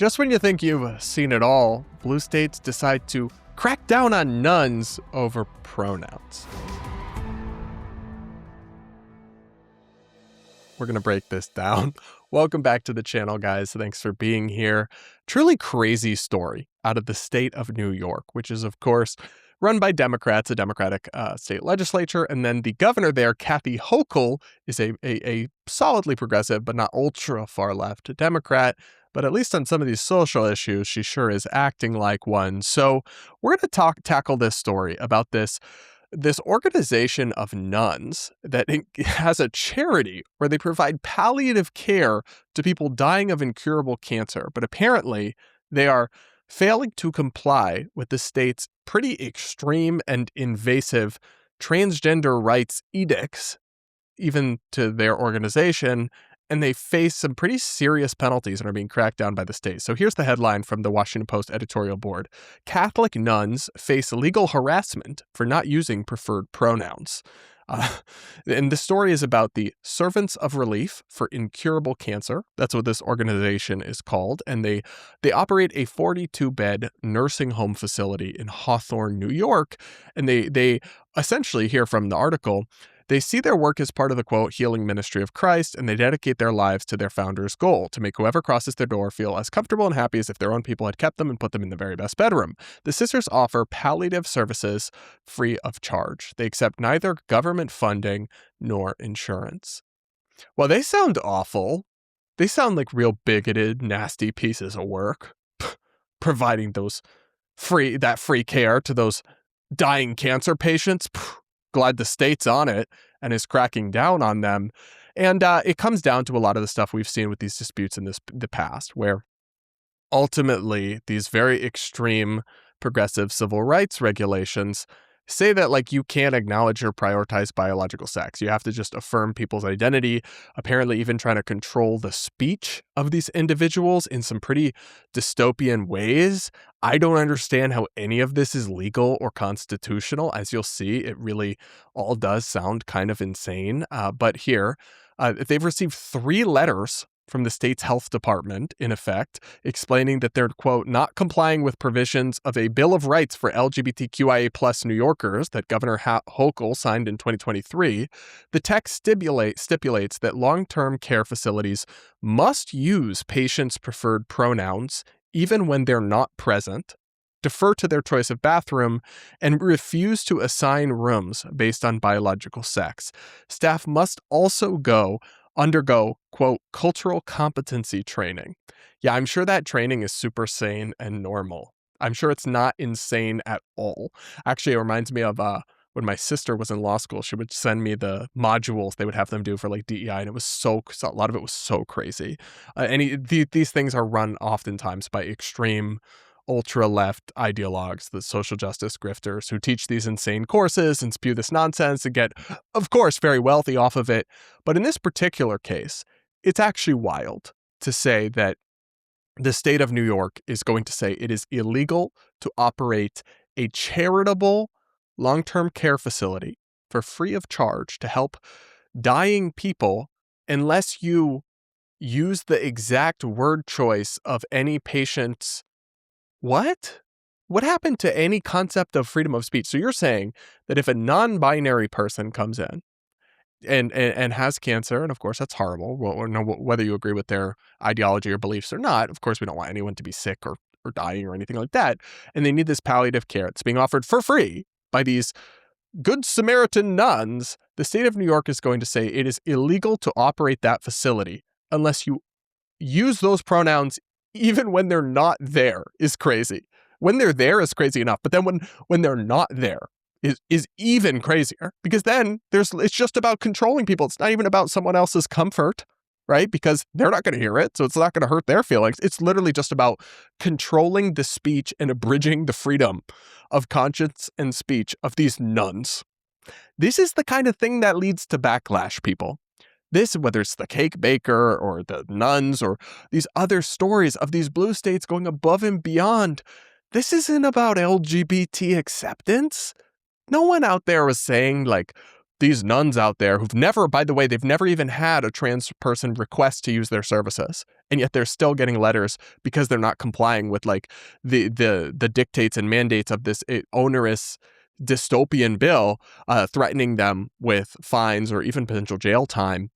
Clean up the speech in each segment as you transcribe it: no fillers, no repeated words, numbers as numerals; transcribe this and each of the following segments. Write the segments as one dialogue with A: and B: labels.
A: Just when you think you've seen it all, blue states decide to crack down on nuns over pronouns. We're going to break this down. Welcome back to the channel, guys. Thanks for being here. Truly crazy story out of the state of New York, which is, of course, run by Democrats, a Democratic state legislature. And then the governor there, Kathy Hochul, is a solidly progressive, but not ultra far left Democrat. But at least on some of these social issues, she sure is acting like one. So we're going to tackle this story about this organization of nuns that has a charity where they provide palliative care to people dying of incurable cancer. But apparently they are failing to comply with the state's pretty extreme and invasive transgender rights edicts, even to their organization. And they face some pretty serious penalties and are being cracked down by the state. So here's the headline from the Washington Post editorial board. Catholic nuns face legal harassment for not using preferred pronouns. And the story is about the Servants of Relief for Incurable Cancer. That's what this organization is called. And they operate a 42-bed nursing home facility in Hawthorne, New York. And they essentially, here from the article, they see their work as part of the, quote, healing ministry of Christ, and they dedicate their lives to their founder's goal, to make whoever crosses their door feel as comfortable and happy as if their own people had kept them and put them in the very best bedroom. The sisters offer palliative services free of charge. They accept neither government funding nor insurance. Well, they sound awful. They sound like real bigoted, nasty pieces of work, providing that free care to those dying cancer patients. Glad the state's on it and is cracking down on them. And it comes down to a lot of the stuff we've seen with these disputes in the past, where ultimately these very extreme progressive civil rights regulations say that, like, you can't acknowledge or prioritize biological sex. You have to just affirm people's identity, apparently even trying to control the speech of these individuals in some pretty dystopian ways. I don't understand how any of this is legal or constitutional. As you'll see, it really all does sound kind of insane. But here, they've received 3 letters from the state's health department, in effect, explaining that they're, quote, not complying with provisions of a Bill of Rights for LGBTQIA plus New Yorkers that Governor Hochul signed in 2023. The text stipulates that long-term care facilities must use patients' preferred pronouns even when they're not present, defer to their choice of bathroom, and refuse to assign rooms based on biological sex. Staff must also undergo, quote, cultural competency training. Yeah, I'm sure that training is super sane and normal. I'm sure it's not insane at all. Actually, it reminds me of when my sister was in law school. She would send me the modules they would have them do for, like, DEI, and it was a lot of it was so crazy. These things are run oftentimes by extreme ultra-left ideologues, the social justice grifters who teach these insane courses and spew this nonsense and get, of course, very wealthy off of it. But in this particular case, it's actually wild to say that the state of New York is going to say it is illegal to operate a charitable long-term care facility for free of charge to help dying people unless you use the exact word choice of any patient's. What happened to any concept of freedom of speech? So you're saying that if a non-binary person comes in and has cancer, and of course that's horrible, whether you agree with their ideology or beliefs or not, of course we don't want anyone to be sick or dying or anything like that, and they need this palliative care that's being offered for free by these Good Samaritan nuns, the state of New York is going to say it is illegal to operate that facility unless you use those pronouns even when they're not there. Is crazy. When they're there is crazy enough, but then when they're not there is even crazier, because then it's just about controlling people. It's not even about someone else's comfort, right? Because they're not going to hear it, so it's not going to hurt their feelings. It's literally just about controlling the speech and abridging the freedom of conscience and speech of these nuns. This is the kind of thing that leads to backlash, people. This, whether it's the cake baker or the nuns or these other stories of these blue states going above and beyond, this isn't about LGBT acceptance. No one out there was saying, like, these nuns out there who've never, by the way, they've never even had a trans person request to use their services, and yet they're still getting letters because they're not complying with like the dictates and mandates of this onerous dystopian bill, threatening them with fines or even potential jail time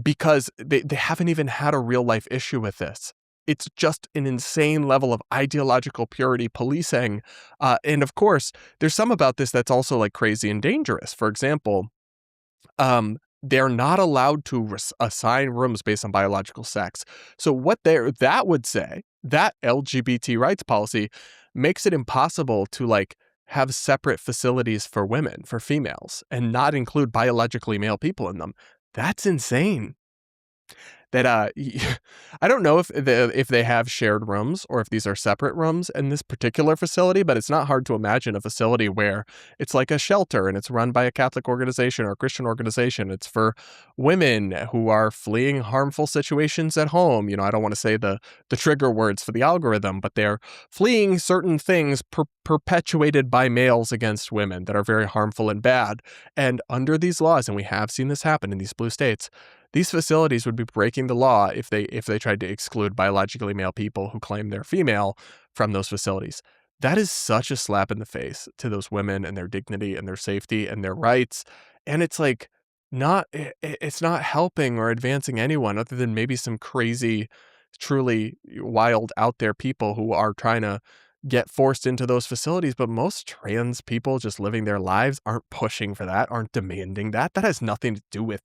A: because they haven't even had a real life issue with this. It's just an insane level of ideological purity policing. And of course, there's some about this that's also like crazy and dangerous. For example, they're not allowed to assign rooms based on biological sex. So what that would say, that LGBT rights policy makes it impossible to like have separate facilities for women, for females, and not include biologically male people in them. That's insane. That I don't know if they have shared rooms or if these are separate rooms in this particular facility, but it's not hard to imagine a facility where it's like a shelter and it's run by a Catholic organization or a Christian organization. It's for women who are fleeing harmful situations at home. You know, I don't want to say the trigger words for the algorithm, but they're fleeing certain things perpetuated by males against women that are very harmful and bad. And under these laws, and we have seen this happen in these blue states, these facilities would be breaking the law if they tried to exclude biologically male people who claim they're female from those facilities. That is such a slap in the face to those women and their dignity and their safety and their rights. And it's like it's not helping or advancing anyone other than maybe some crazy, truly wild out there people who are trying to get forced into those facilities. But most trans people just living their lives aren't pushing for that, aren't demanding that. That has nothing to do with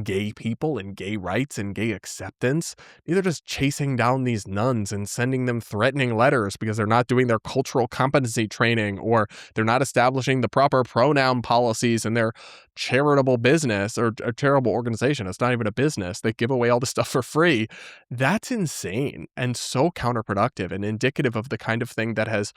A: gay people and gay rights and gay acceptance. They're just chasing down these nuns and sending them threatening letters because they're not doing their cultural competency training, or they're not establishing the proper pronoun policies in their charitable business or a charitable organization. It's not even a business. They give away all this stuff for free. That's insane and so counterproductive and indicative of the kind of thing that has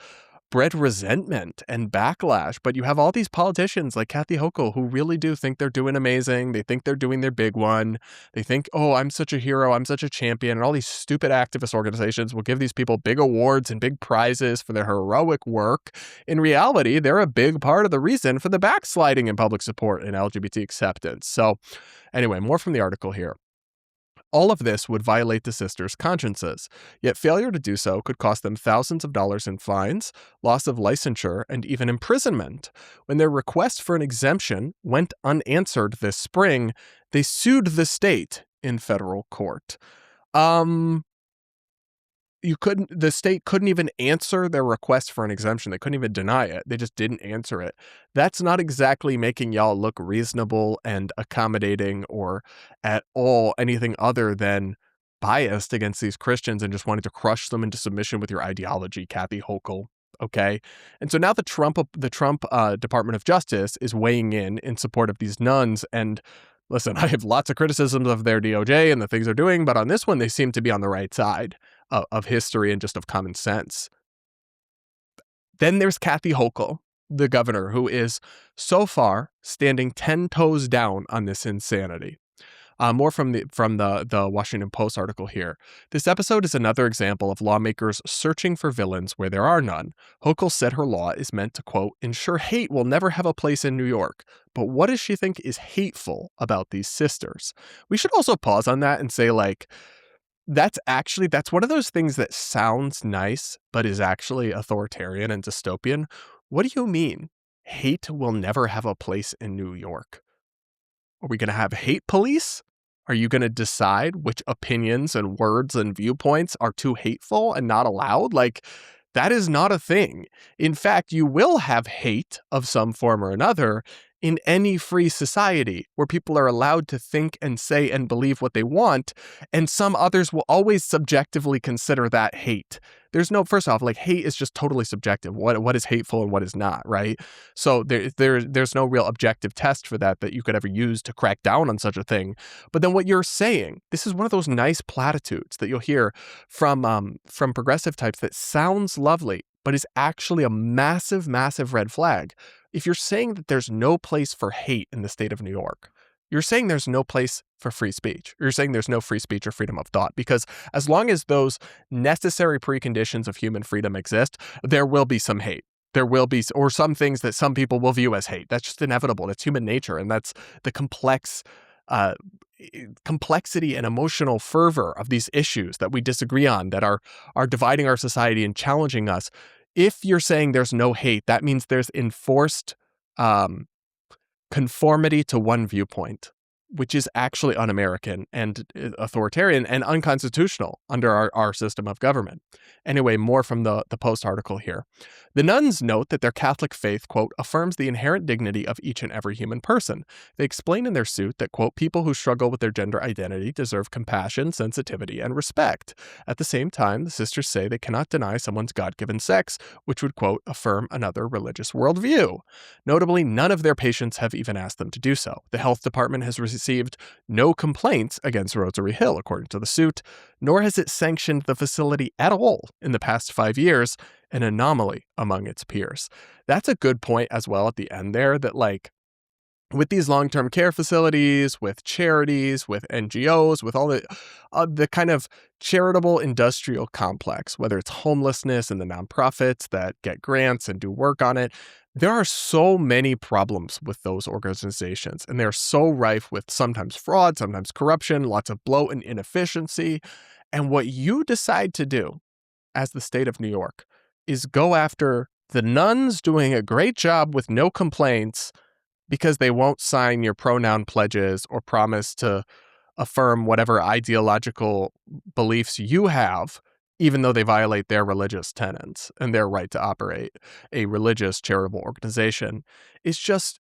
A: bred resentment and backlash. But you have all these politicians like Kathy Hochul who really do think they're doing amazing. They think they're doing their big one. They think, oh, I'm such a hero, I'm such a champion. And all these stupid activist organizations will give these people big awards and big prizes for their heroic work. In reality, they're a big part of the reason for the backsliding in public support and LGBT acceptance. So anyway, more from the article here. All of this would violate the sisters' consciences, yet failure to do so could cost them thousands of dollars in fines, loss of licensure, and even imprisonment. When their request for an exemption went unanswered this spring, they sued the state in federal court. The state couldn't even answer their request for an exemption. They couldn't even deny it. They just didn't answer it. That's not exactly making y'all look reasonable and accommodating or at all anything other than biased against these Christians and just wanting to crush them into submission with your ideology, Kathy Hochul. Okay. And so now the Trump Department of Justice is weighing in support of these nuns. And listen, I have lots of criticisms of their DOJ and the things they're doing, but on this one, they seem to be on the right side of history and just of common sense. Then there's Kathy Hochul, the governor, who is so far standing 10 toes down on this insanity. More from the Washington Post article here. This episode is another example of lawmakers searching for villains where there are none. Hochul said her law is meant to, quote, ensure hate will never have a place in New York. But what does she think is hateful about these sisters? We should also pause on that and say, like, that's one of those things that sounds nice, but is actually authoritarian and dystopian. What do you mean? Hate will never have a place in New York. Are we going to have hate police? Are you going to decide which opinions and words and viewpoints are too hateful and not allowed? Like, that is not a thing. In fact, you will have hate of some form or another in any free society where people are allowed to think and say and believe what they want, and some others will always subjectively consider that hate. There's no, first off, like, hate is just totally subjective. What is hateful and what is not, right? So there's no real objective test for that you could ever use to crack down on such a thing. But then what you're saying, this is one of those nice platitudes that you'll hear from progressive types that sounds lovely, but is actually a massive, massive red flag. If you're saying that there's no place for hate in the state of New York, you're saying there's no place for free speech. You're saying there's no free speech or freedom of thought, because as long as those necessary preconditions of human freedom exist, there will be some hate. there will be, or some things that some people will view as hate. That's just inevitable. That's human nature. And that's the complexity and emotional fervor of these issues that we disagree on, that are dividing our society and challenging us. If you're saying there's no hate, that means there's enforced conformity to one viewpoint, which is actually un-American and authoritarian and unconstitutional under our system of government. Anyway, more from the Post article here. The nuns note that their Catholic faith, quote, affirms the inherent dignity of each and every human person. They explain in their suit that, quote, people who struggle with their gender identity deserve compassion, sensitivity, and respect. At the same time, the sisters say they cannot deny someone's God-given sex, which would, quote, affirm another religious worldview. Notably, none of their patients have even asked them to do so. The health department has received no complaints against Rosary Hill, according to the suit, nor has it sanctioned the facility at all in the past 5 years, an anomaly among its peers. That's a good point as well at the end there, that like with these long-term care facilities, with charities, with NGOs, with all the kind of charitable industrial complex, whether it's homelessness and the nonprofits that get grants and do work on it, there are so many problems with those organizations, and they're so rife with sometimes fraud, sometimes corruption, lots of bloat and inefficiency. And what you decide to do as the state of New York is go after the nuns doing a great job with no complaints because they won't sign your pronoun pledges or promise to affirm whatever ideological beliefs you have, even though they violate their religious tenets and their right to operate a religious charitable organization. It's just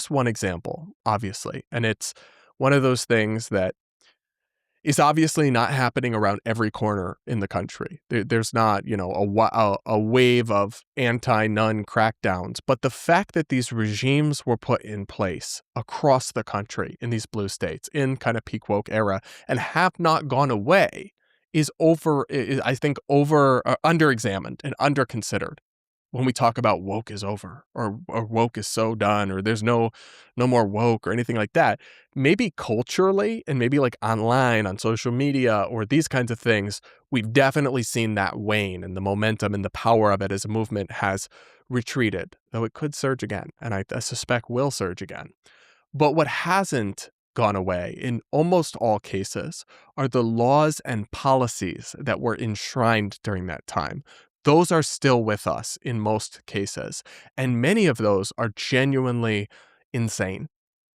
A: one example, obviously. And it's one of those things that is obviously not happening around every corner in the country. There's not, a wave of anti-nun crackdowns, but the fact that these regimes were put in place across the country in these blue states in kind of peak woke era and have not gone away is under-examined and under-considered when we talk about woke is over or woke is so done or there's no more woke or anything like that. Maybe culturally and maybe like online on social media or these kinds of things, we've definitely seen that wane, and the momentum and the power of it as a movement has retreated, though it could surge again, and I suspect will surge again. But what hasn't gone away in almost all cases are the laws and policies that were enshrined during that time. Those are still with us in most cases. And many of those are genuinely insane,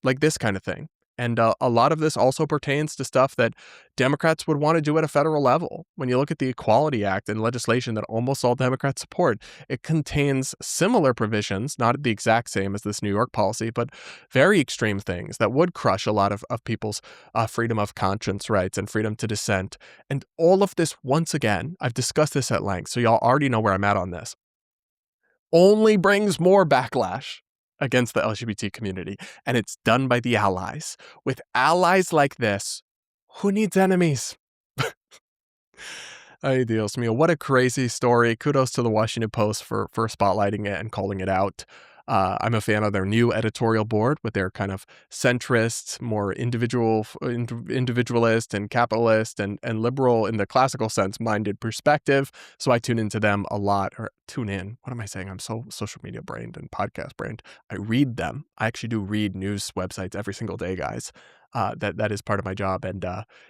A: like this kind of thing. And a lot of this also pertains to stuff that Democrats would want to do at a federal level. When you look at the Equality Act and legislation that almost all Democrats support, it contains similar provisions, not the exact same as this New York policy, but very extreme things that would crush a lot of people's freedom of conscience rights and freedom to dissent. And all of this, once again, I've discussed this at length, so y'all already know where I'm at on this, only brings more backlash against the LGBT community, and it's done by the allies. With allies like this, who needs enemies? Ay, Dios mío, what a crazy story. Kudos to the Washington Post for spotlighting it and calling it out. I'm a fan of their new editorial board with their kind of centrist, more individualist and capitalist and liberal in the classical sense minded perspective. So I tune into them a lot, or tune in. What am I saying? I'm so social media brained and podcast brained. I read them. I actually do read news websites every single day, guys. That is part of my job, and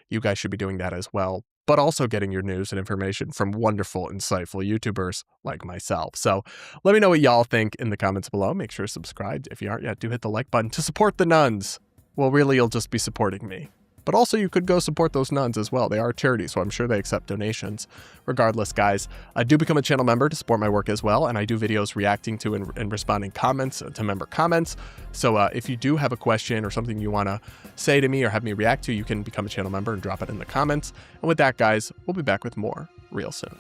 A: you guys should be doing that as well. But also getting your news and information from wonderful, insightful YouTubers like myself. So let me know what y'all think in the comments below. Make sure to subscribe. If you aren't yet, do hit the like button to support the nuns. Well, really, you'll just be supporting me. But also, you could go support those nuns as well. They are a charity, so I'm sure they accept donations. Regardless, guys, I do become a channel member to support my work as well, and I do videos reacting to and responding comments to member comments. So if you do have a question or something you want to say to me or have me react to, you can become a channel member and drop it in the comments. And with that, guys, we'll be back with more real soon.